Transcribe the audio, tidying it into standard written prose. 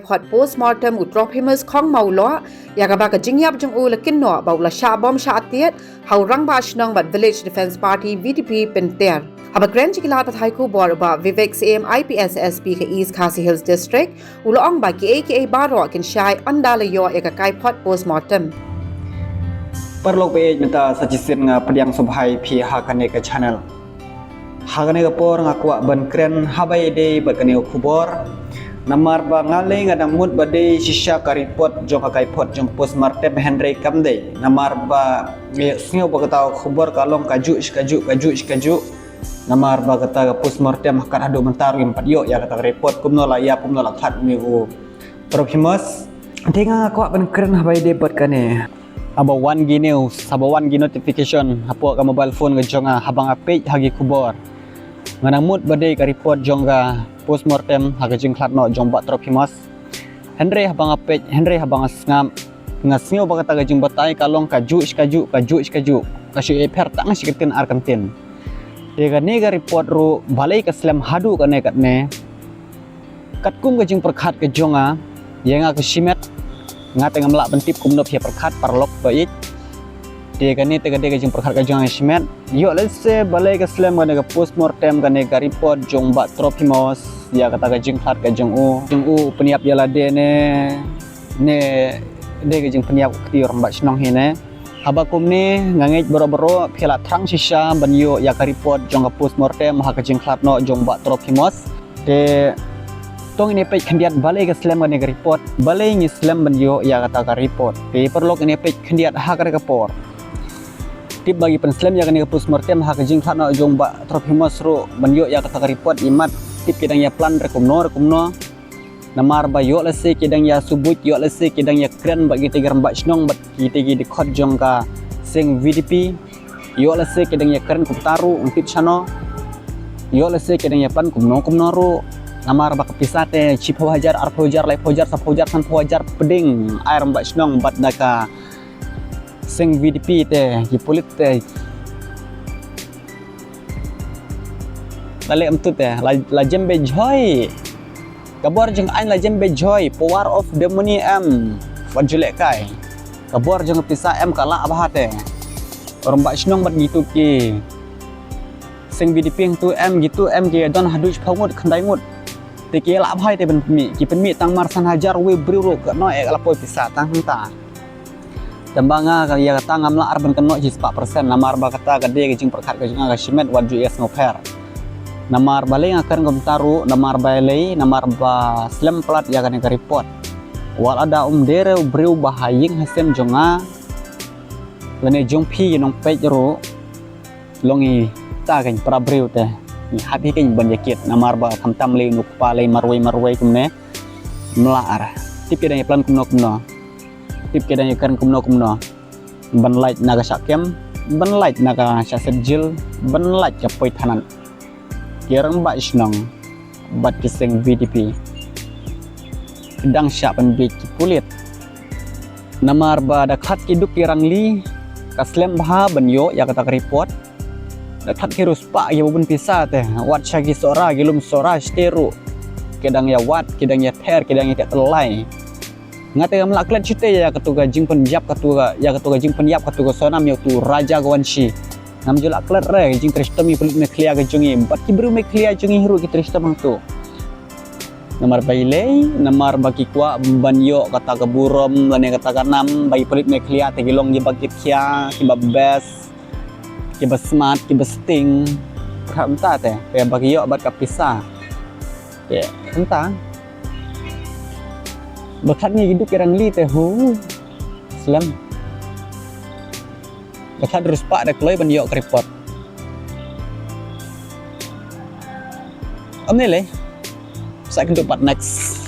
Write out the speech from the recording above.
พอด postmortem อุตรพิมัสของเมาล้อยากบากจิงยับจงอูละกินหนอบ่าวละชาบอมชาเตียดเฮารังบาชนองบัด Village Defense Party VDP เป็นเตียร์ฮับแกรนจิกลาตะไทยคูบอร์บา Vivek CM IPS SP ke East Khasi Hills District อุละอองบา KAบารอกินชายอันดาลยอเอกไกพอด postmortem Perlu page minta sajisin nga pediang subhai pi hakane ke channel. Hakane ke por ngakwa ban kren habai de bakane kubor. Namar ba ngale nga namut bade shisha karipot jong kakai pot jong postmortem Henry Kamde. Namar ba ngeo bakata kubor kalong kaju. Namar ba kata postmortem hakat hadu mentar impat yo ya kata report kumno la ya kumno la khat mi u. Proximus denga ngakwa ban kren habai de bakane. Abawan news, abawan notification hapo ka mobile phone ka jonga habang page hagi kubor. Nganamut badai ka report jonga postmortem haga jing klatno jong bat tropimas. Henry habang page Henry habang ngam ngasnyo bagata ka jing batai kalong kaju. Kasu eper tang sikitin arkantin. Dega nega report ru balai ka slam hadu ka nekat ne. Katkum ka jing perkhat ka jonga yenga ka simet ngate ngamla bentip kumno pia perkat parlok bait dia kani tega jing perkat ka jong esmet yo lese balai ka slam ka postmortem ka ne ka report jong ba tropimos ya kata ka jing khat ka jong u peniap yala de ne ka jing peniap kti romba snong hine habakum ni ngangej boro-boro phela thrang sisa banyo ya ka report jong ka postmortem ha ka jing khat no jong ba tropimos de tong ini page kandiat balai ke slam kan report balai ni slam banyo ya kata ka report paper log ini page kandiat ha ka report tip bagi pen slam ya kan ke postmortem ha ka jing khana jong ba trophimos ro banyo ya kata ka report imat tip kidang ya plan rekumno namar ba yo lese kidang ya subut yo lese kidang ya kren bagi tigar mbak snong bat kiti di khot jong ka sing VDP yo lese kidang ya kren kuptaru untip chano yo lese kidang ya plan kumno ro namar bak pisate cipo hajar arpo hajar lai hajar sap hajar san hajar peding air mbak snong bat daka sing VDP te jipulit te lale amtut te la jembe joy kabor jeng ain la jembe joy power of the money fajule kai kabor jeng pisa kala abahate orang mbak snong bat gitu ki sing VDP tu gitu ki don haduj phamut khandai ngut tiki lap hai te ben mi ki pen mi tang marsan hajar we briru ke no ek lapoi pisa tang ta tembanga ka ya kata ngamla arban keno ji 4% namar ba kata gede jing perkat ka jing simet waju es ngoper namar balai akan gomtaru namar balai namar ba slam plat ya kan ka report wal ada dere briu bahaying hasen jonga lene jong pi nong page ro longi ta kan pra briu te hati kan banyak namar ba kamtam le nuk palai marwai kumne melar tip kedanya plan kumno tip kedanya kan kumno ban light naga sakem ban light naga sasejil ban light kapoi tanan kirang ba isnong bat kiseng VDP dang sya ban bit kulit namar ba da khat kiduk kirang li kaslem bah banyo ya kata report tat kirus pa ya bubun pisa teh wat syagi sora gilum sora steru kedang ya wat kedang ya ter kedang ya telai ngate gamla klet chite ya ketuga jing penjap ketuga jing penjap ketuga sonam ya tu raja gwanshi namjul aklet re jing tristami pulit me clear ga jungi bat kibru me clear jungi hiru ki tristam tu namar bailei namar bagi kwa banyo kata keburom lane kata kanam bagi pulit me clear te gilong je bagi kia kibab best kiba smart kiba sting entah teh kayak bagi yo bat kapisa ya entah bakatnya hidup kirang li teh hu slam bakat terus pak ada kloy ban yo report amne le saya kentuk part next